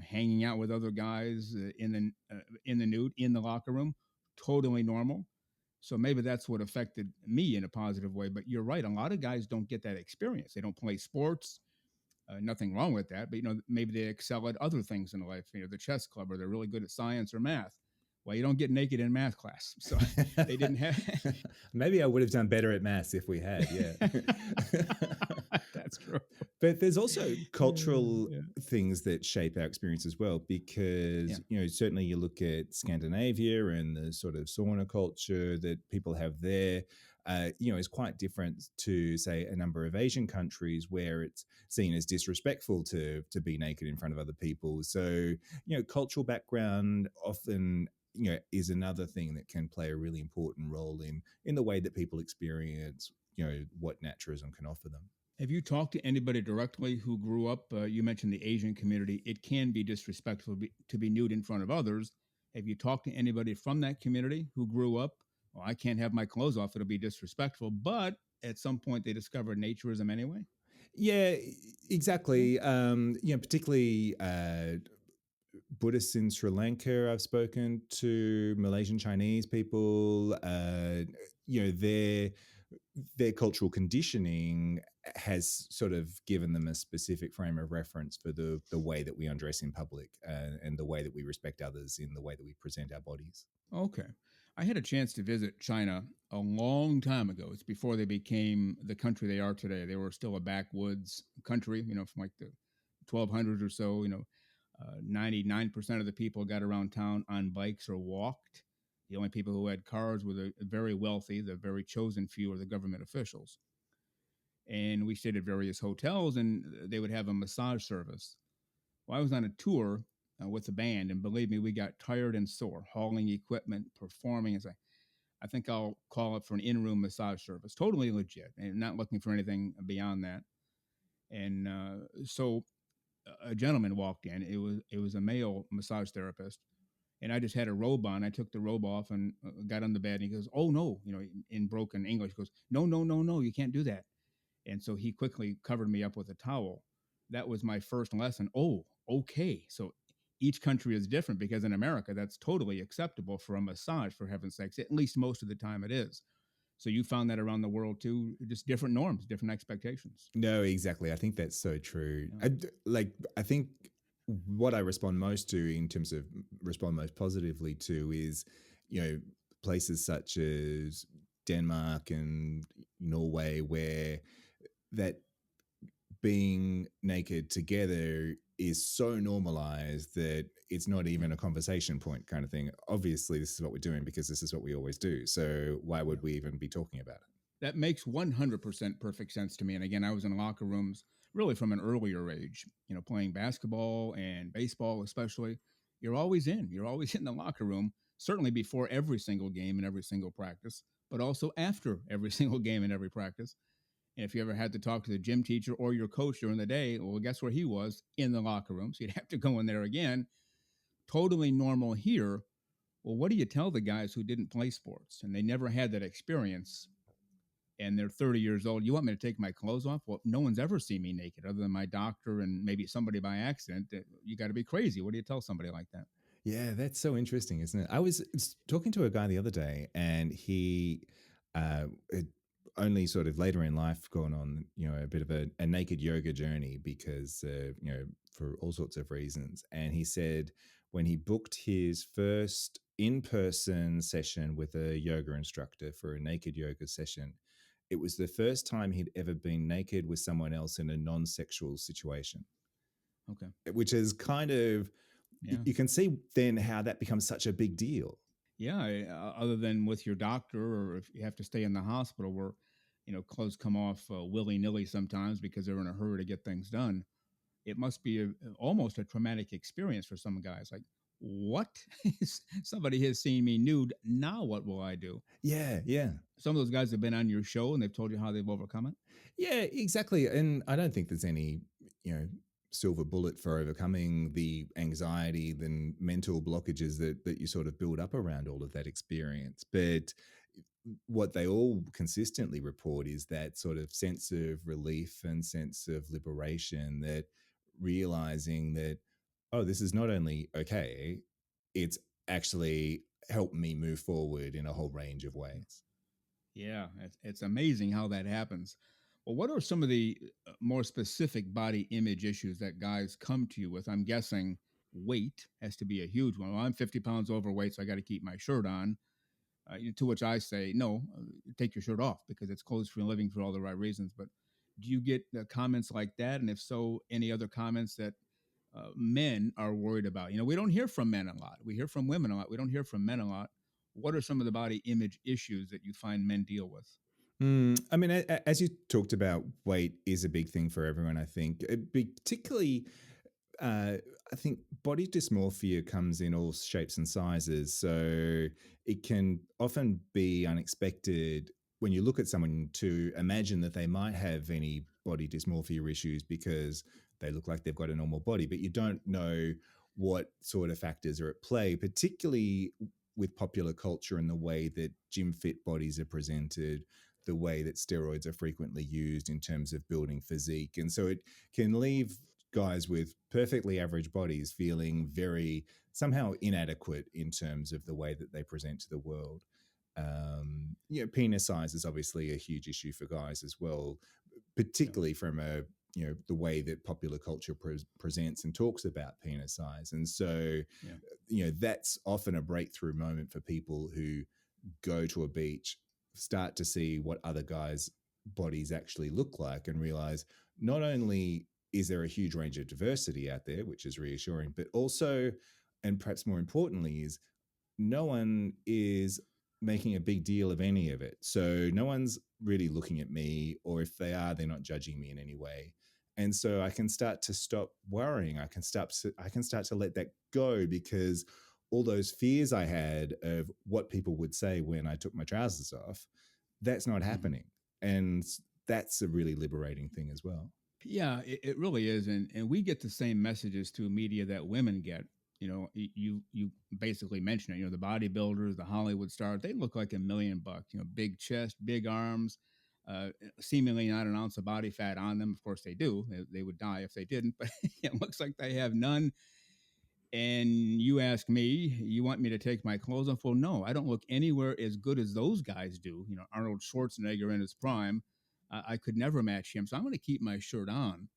Hanging out with other guys in the nude in the locker room, totally normal. So maybe that's what affected me in a positive way. But you're right, a lot of guys don't get that experience. They don't play sports. Nothing wrong with that, but maybe they excel at other things in life. The chess club, or they're really good at science or math. Well, you don't get naked in math class, so they didn't have. Maybe I would have done better at maths if we had. Yeah, that's true. But there's also cultural things that shape our experience as well, because certainly you look at Scandinavia and the sort of sauna culture that people have there. Is quite different to, say, a number of Asian countries where it's seen as disrespectful to be naked in front of other people. So, cultural background often, is another thing that can play a really important role in the way that people experience, what naturism can offer them. Have you talked to anybody directly who grew up? You mentioned the Asian community. It can be disrespectful to be nude in front of others. Have you talked to anybody from that community who grew up? Well, I can't have my clothes off. It'll be disrespectful. But at some point, they discovered naturism anyway. Yeah, exactly. Particularly Buddhists in Sri Lanka. I've spoken to Malaysian Chinese people. Their cultural conditioning has sort of given them a specific frame of reference for the way that we undress in public and the way that we respect others in the way that we present our bodies. Okay. I had a chance to visit China a long time ago. It's before they became the country they are today. They were still a backwoods country, from like the 1200s or so. 99% of the people got around town on bikes or walked. The only people who had cars were the very wealthy, the very chosen few, or the government officials. And we stayed at various hotels, and they would have a massage service. Well, I was on a tour with the band, and believe me, we got tired and sore, hauling equipment, performing. I think I'll call it for an in-room massage service, totally legit, and not looking for anything beyond that. And so a gentleman walked in. It was a male massage therapist, and I just had a robe on. I took the robe off and got on the bed. And he goes, "Oh no!" In broken English, he goes, "No, no, no, no! You can't do that." And so he quickly covered me up with a towel. That was my first lesson. Oh, okay. So each country is different, because in America, that's totally acceptable for a massage, for heaven's sakes. At least most of the time it is. So you found that around the world too, just different norms, different expectations. No, exactly. I think that's so true. Yeah. I think what I respond most to, in terms of respond most positively to, is, places such as Denmark and Norway, where that being naked together is so normalized that it's not even a conversation point, kind of thing. Obviously, this is what we're doing because this is what we always do. So why would we even be talking about it? That makes 100% perfect sense to me. And again, I was in locker rooms really from an earlier age, playing basketball and baseball, especially. You're always in the locker room, certainly before every single game and every single practice, but also after every single game and every practice. And if you ever had to talk to the gym teacher or your coach during the day, well, guess where he was? In the locker room. So you'd have to go in there again. Totally normal here. Well, what do you tell the guys who didn't play sports and they never had that experience, and they're 30 years old? You want me to take my clothes off? Well, no one's ever seen me naked other than my doctor and maybe somebody by accident. You got to be crazy. What do you tell somebody like that? Yeah, that's so interesting, isn't it? I was talking to a guy the other day, and he only sort of later in life gone on, a bit of a naked yoga journey because, for all sorts of reasons. And he said when he booked his first in-person session with a yoga instructor for a naked yoga session, it was the first time he'd ever been naked with someone else in a non-sexual situation. Okay. Which is kind of, you can see then how that becomes such a big deal. Yeah, other than with your doctor, or if you have to stay in the hospital where, clothes come off willy-nilly sometimes because they're in a hurry to get things done. It must be almost a traumatic experience for some guys. Like, what? Somebody has seen me nude. Now what will I do? Yeah. Some of those guys have been on your show and they've told you how they've overcome it. Yeah, exactly. And I don't think there's any, silver bullet for overcoming the anxiety, the mental blockages that you sort of build up around all of that experience. But what they all consistently report is that sort of sense of relief and sense of liberation, that realizing that, oh, this is not only okay, it's actually helped me move forward in a whole range of ways. Yeah, it's amazing how that happens. Well, what are some of the more specific body image issues that guys come to you with? I'm guessing weight has to be a huge one. Well, I'm 50 pounds overweight, so I got to keep my shirt on. To which I say, no, take your shirt off because it's clothes for a living for all the right reasons. But do you get comments like that? And if so, any other comments that men are worried about? You know, we don't hear from men a lot. We hear from women a lot. We don't hear from men a lot. What are some of the body image issues that you find men deal with? I mean, as you talked about, weight is a big thing for everyone, I think. Particularly, uh, I think body dysmorphia comes in all shapes and sizes. So it can often be unexpected when you look at someone to imagine that they might have any body dysmorphia issues because they look like they've got a normal body, but you don't know what sort of factors are at play, particularly with popular culture and the way that gym fit bodies are presented, the way that steroids are frequently used in terms of building physique. And so it can leave guys with perfectly average bodies feeling very somehow inadequate in terms of the way that they present to the world. Penis size is obviously a huge issue for guys as well, particularly from the way that popular culture presents and talks about penis size. And so, that's often a breakthrough moment for people who go to a beach, start to see what other guys' bodies actually look like, and realize not only is there a huge range of diversity out there, which is reassuring, but also, and perhaps more importantly, is no one is making a big deal of any of it. So no one's really looking at me, or if they are, they're not judging me in any way. And so I can start to stop worrying. I can start to let that go, because all those fears I had of what people would say when I took my trousers off, that's not happening. And that's a really liberating thing as well. Yeah, it really is, and we get the same messages through media that women get. You know, you basically mentioned it. You know, the bodybuilders, the Hollywood stars, they look like $1,000,000. You know, big chest, big arms, seemingly not an ounce of body fat on them. Of course, they do. They would die if they didn't, but it looks like they have none. And you ask me, you want me to take my clothes off? Well, no, I don't look anywhere as good as those guys do. You know, Arnold Schwarzenegger in his prime, I could never match him. So I'm going to keep my shirt on.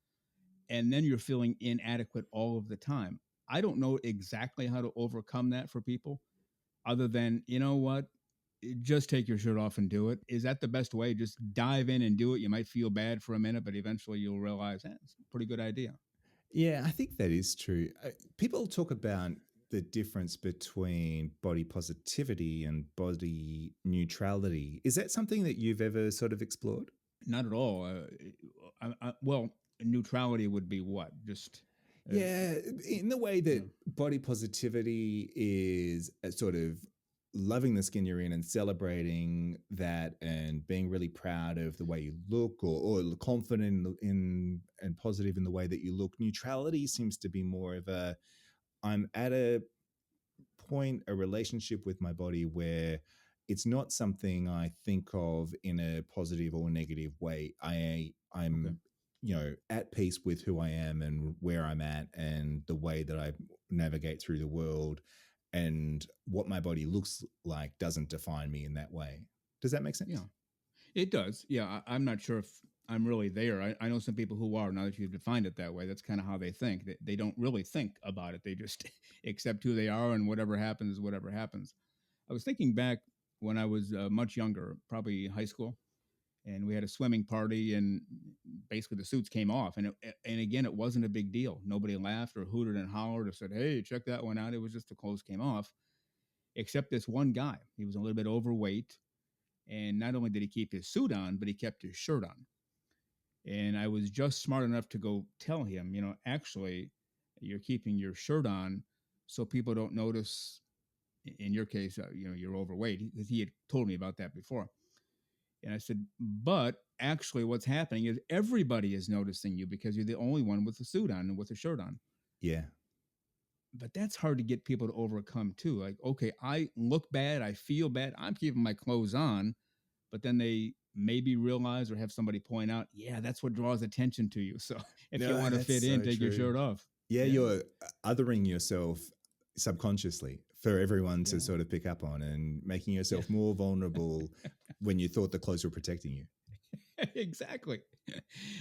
And then you're feeling inadequate all of the time. I don't know exactly how to overcome that for people other than, you know what? Just take your shirt off and do it. Is that the best way? Just dive in and do it. You might feel bad for a minute, but eventually you'll realize it's a pretty good idea. Yeah, I think that is true. People talk about the difference between body positivity and body neutrality. Is that something that you've ever sort of explored? Not at all. Well, neutrality would be what? Just Yeah, in the way that body positivity is a sort of loving the skin you're in and celebrating that and being really proud of the way you look, or confident in and positive in the way that you look. Neutrality seems to be more of I'm at a point, a relationship with my body where it's not something I think of in a positive or negative way. I'm at peace with who I am and where I'm at and the way that I navigate through the world, and what my body looks like doesn't define me in that way. Does that make sense? Yeah, it does. Yeah, I'm not sure if I'm really there. I know some people who are, now that you've defined it that way. That's kind of how they think. They don't really think about it. They just accept who they are, and whatever happens is whatever happens. I was thinking back when I was much younger, probably high school, and we had a swimming party, and basically the suits came off. And again, it wasn't a big deal. Nobody laughed or hooted and hollered or said, "Hey, check that one out." It was just the clothes came off, except this one guy. He was a little bit overweight, and not only did he keep his suit on, but he kept his shirt on. And I was just smart enough to go tell him, actually, you're keeping your shirt on so people don't notice. In your case, you're overweight, because he had told me about that before. And I said, but actually what's happening is everybody is noticing you because you're the only one with a suit on and with a shirt on. Yeah. But that's hard to get people to overcome too. Like, okay, I look bad, I feel bad, I'm keeping my clothes on, but then they maybe realize or have somebody point out, yeah, that's what draws attention to you. So if you No, want to that's fit in, so take your true. shirt off. Yeah, you're othering yourself subconsciously for everyone to Yeah. sort of pick up on, and making Yeah. yourself more vulnerable when you thought the clothes were protecting you. Exactly.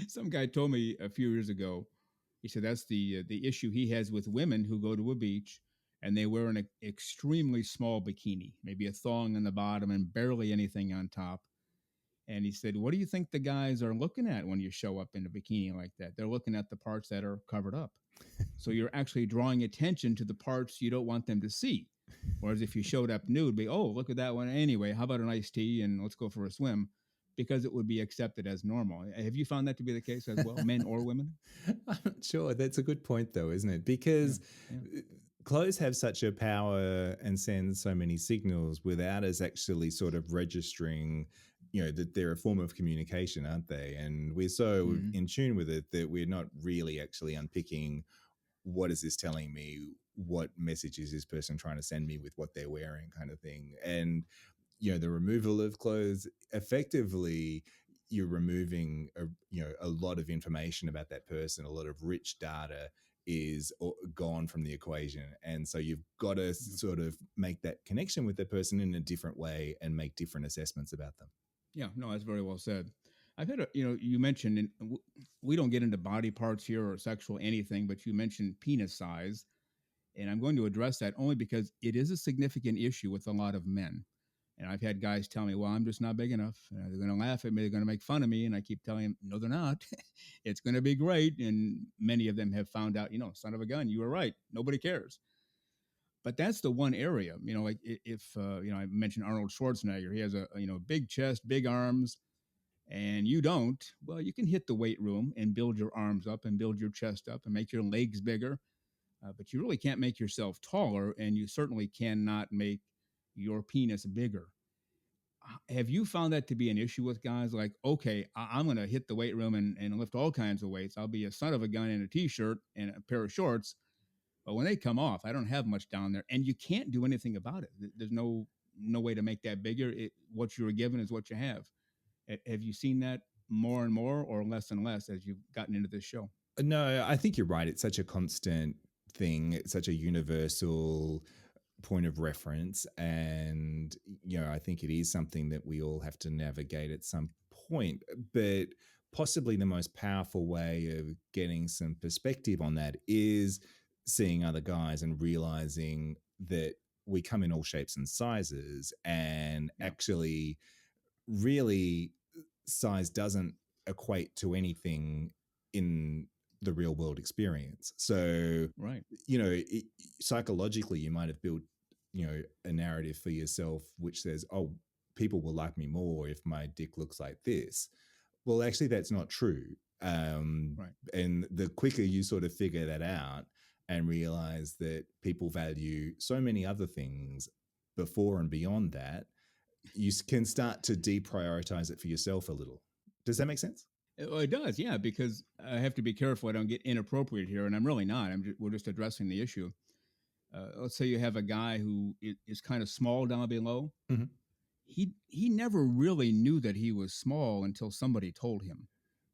Some guy told me a few years ago. He said that's the issue he has with women who go to a beach and they wear an extremely small bikini, maybe a thong on the bottom and barely anything on top. And he said, "What do you think the guys are looking at when you show up in a bikini like that? They're looking at the parts that are covered up. So you're actually drawing attention to the parts you don't want them to see. Whereas if you showed up nude, be, oh, look at that one. Anyway, how about an iced tea and let's go for a swim?" Because it would be accepted as normal. Have you found that to be the case as well, men or women? I'm not sure. That's a good point, though, isn't it? Yeah. Because Yeah. clothes have such a power and send so many signals without us actually sort of registering, that they're a form of communication, aren't they? And we're so Mhm. in tune with it that we're not really actually unpicking, what is this telling me? What message is this person trying to send me with what they're wearing, kind of thing? And the removal of clothes, effectively you're removing a lot of information about that person. A lot of rich data is gone from the equation, and so you've got to Yeah. sort of make that connection with the person in a different way and make different assessments about them. Yeah, no, that's very well said. I've had you mentioned, and we don't get into body parts here or sexual anything, but you mentioned penis size. And I'm going to address that only because it is a significant issue with a lot of men. And I've had guys tell me, well, I'm just not big enough. They're going to laugh at me. They're going to make fun of me. And I keep telling them, no, they're not. It's going to be great. And many of them have found out, son of a gun, you were right. Nobody cares. But that's the one area, like if, I mentioned Arnold Schwarzenegger, he has a big chest, big arms, and you don't, well, you can hit the weight room and build your arms up and build your chest up and make your legs bigger. But you really can't make yourself taller, and you certainly cannot make your penis bigger. Have you found that to be an issue with guys? Like, okay, I'm going to hit the weight room and lift all kinds of weights. I'll be a son of a gun in a t-shirt and a pair of shorts. But when they come off, I don't have much down there, and you can't do anything about it. There's no way to make that bigger. What you were given is what you have. Have you seen that more and more, or less and less as you've gotten into this show? No, I think you're right. It's such a constant thing. It's such a universal point of reference. And, I think it is something that we all have to navigate at some point. But possibly the most powerful way of getting some perspective on that is seeing other guys and realizing that we come in all shapes and sizes, and actually really size doesn't equate to anything in the real world experience. So, Right. Psychologically, you might have built, a narrative for yourself which says, oh, people will like me more if my dick looks like this. Well, actually, that's not true. Right. And the quicker you sort of figure that out and realize that people value so many other things before and beyond that, you can start to deprioritize it for yourself a little. Does that make sense? It does, yeah, because I have to be careful I don't get inappropriate here, and I'm really not. We're just addressing the issue. Let's say you have a guy who is kind of small down below. Mhm. He never really knew that he was small until somebody told him.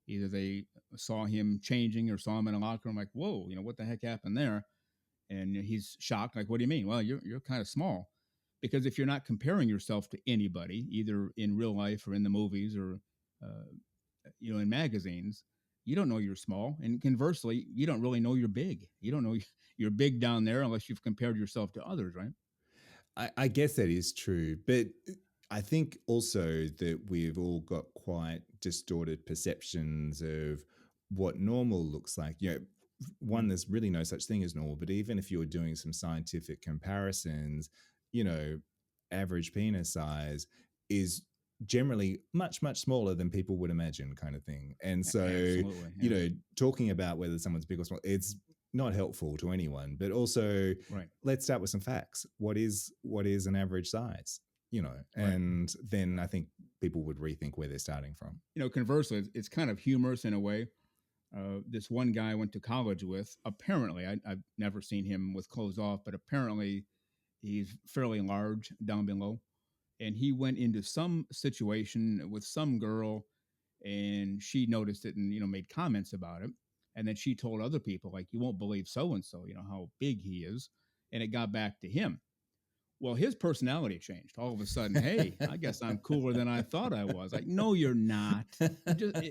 Either they saw him changing or saw him in a locker room, like, whoa, what the heck happened there? And he's shocked, like, what do you mean? Well, you're kind of small. Because if you're not comparing yourself to anybody, either in real life or in the movies or in magazines, you don't know you're small, and conversely, you don't really know you're big. You don't know you're big down there unless you've compared yourself to others, right? I guess that is true, but I think also that we've all got quite distorted perceptions of what normal looks like. One, there's really no such thing as normal, but even if you're doing some scientific comparisons, average penis size is generally much, much smaller than people would imagine, kind of thing. And so, Absolutely, yeah. talking about whether someone's big or small, it's not helpful to anyone. But also, Right. let's start with some facts. What is an average size? Right. And then I think people would rethink where they're starting from. Conversely, it's kind of humorous in a way. This one guy I went to college with, apparently, I've never seen him with clothes off, but apparently he's fairly large down below. And he went into some situation with some girl, and she noticed it and, made comments about it. And then she told other people, like, you won't believe so-and-so, how big he is. And it got back to him. Well, his personality changed. All of a sudden, hey, I guess I'm cooler than I thought I was. Like, no, you're not.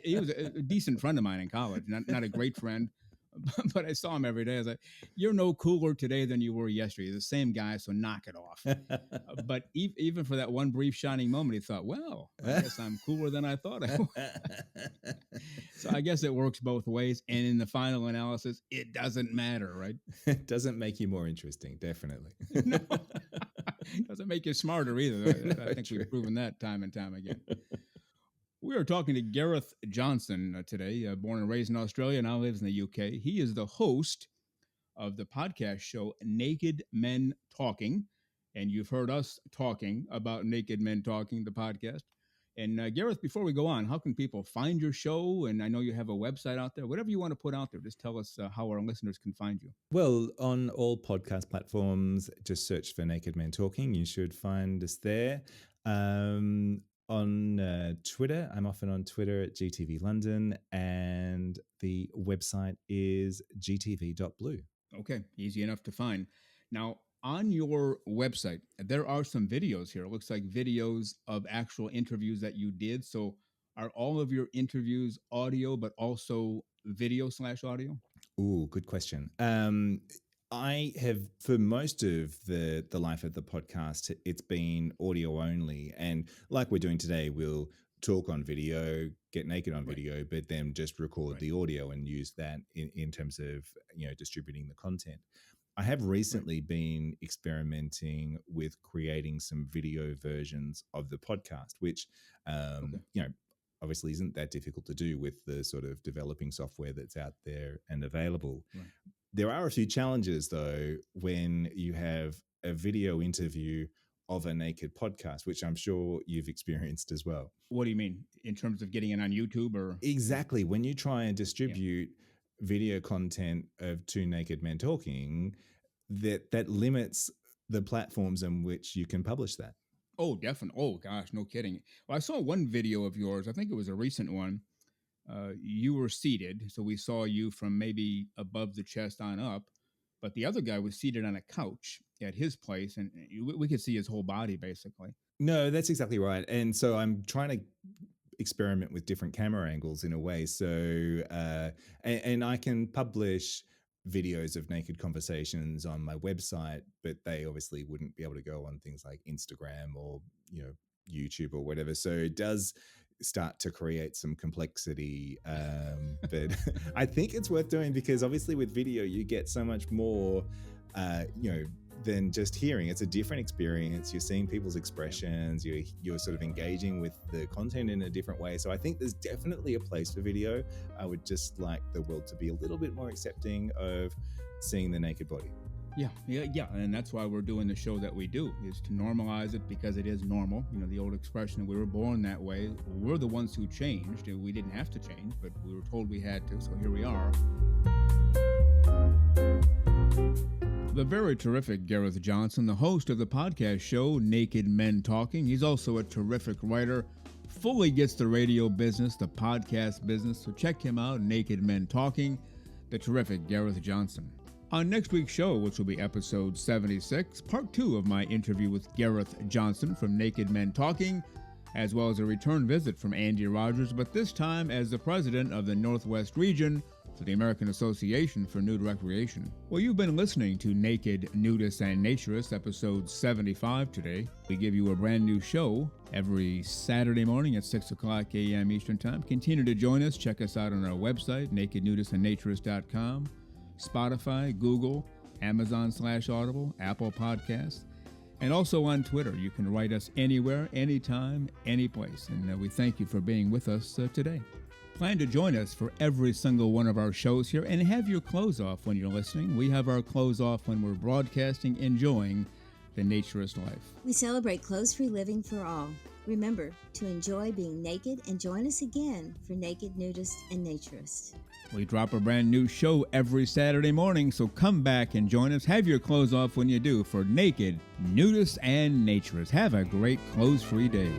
He was a decent friend of mine in college, not a great friend, but I saw him every day. I was like, you're no cooler today than you were yesterday. You're the same guy, so knock it off. But even for that one brief shining moment, he thought, well, I guess I'm cooler than I thought I was. So I guess it works both ways. And in the final analysis, it doesn't matter, right? It doesn't make you more interesting, definitely. No. Doesn't make you smarter either. I think we've proven that time and time again. We are talking to Gareth Johnson today, born and raised in Australia, now lives in the UK. He is the host of the podcast show Naked Men Talking, and you've heard us talking about Naked Men Talking, the podcast. And Gareth, before we go on, how can people find your show? And I know you have a website out there. Whatever you want to put out there, just tell us how our listeners can find you. Well, on all podcast platforms, just search for Naked Men Talking. You should find us there. On Twitter, I'm often on Twitter at GTV London, and the website is gtv.blue. Okay, easy enough to find. Now, on your website, there are some videos here. It looks like videos of actual interviews that you did. So are all of your interviews audio, but also video/audio? Ooh, good question. I have, for most of the life of the podcast, it's been audio only. And like we're doing today, we'll talk on video, get naked on video, but then just record the audio and use that in terms of, distributing the content. I have recently been experimenting with creating some video versions of the podcast, which, obviously isn't that difficult to do with the sort of developing software that's out there and available. Right. There are a few challenges, though, when you have a video interview of a naked podcast, which I'm sure you've experienced as well. What do you mean? In terms of getting it on YouTube or? Exactly. When you try and distribute video content of two naked men talking, that limits the platforms on which you can publish that. Oh, definitely. Oh, gosh, no kidding. Well, I saw one video of yours. I think it was a recent one. You were seated, so we saw you from maybe above the chest on up, but the other guy was seated on a couch at his place, and we could see his whole body, basically. No, that's exactly right. And so I'm trying to experiment with different camera angles in a way. So, and I can publish videos of naked conversations on my website, but they obviously wouldn't be able to go on things like Instagram or, YouTube or whatever. So it does start to create some complexity. But I think it's worth doing because obviously with video, you get so much more, than just hearing. It's a different experience. You're seeing people's expressions. You're sort of engaging with the content in a different way. So I think there's definitely a place for video. I would just like the world to be a little bit more accepting of seeing the naked body. Yeah. And that's why we're doing the show that we do, is to normalize it because it is normal. The old expression, we were born that way. We're the ones who changed. We didn't have to change, but we were told we had to. So here we are. The very terrific Gareth Johnson, the host of the podcast show Naked Men Talking. He's also a terrific writer, fully gets the radio business, the podcast business. So check him out, Naked Men Talking, the terrific Gareth Johnson. On next week's show, which will be episode 76, part 2 of my interview with Gareth Johnson from Naked Men Talking, as well as a return visit from Andy Rogers, but this time as the president of the Northwest region for the American Association for Nude Recreation. Well, you've been listening to Naked Nudists and Naturists, episode 75 today. We give you a brand new show every Saturday morning at 6 o'clock a.m. Eastern Time. Continue to join us. Check us out on our website, nakednudistandnaturist.com, Spotify, Google, Amazon/Audible, Apple Podcasts, and also on Twitter. You can write us anywhere, anytime, any place. And we thank you for being with us today. Plan to join us for every single one of our shows here and have your clothes off when you're listening. We have our clothes off when we're broadcasting, enjoying the naturist life. We celebrate clothes-free living for all. Remember to enjoy being naked and join us again for Naked Nudist and Naturist. We drop a brand new show every Saturday morning, so come back and join us. Have your clothes off when you do for Naked Nudist and Naturist. Have a great clothes-free day.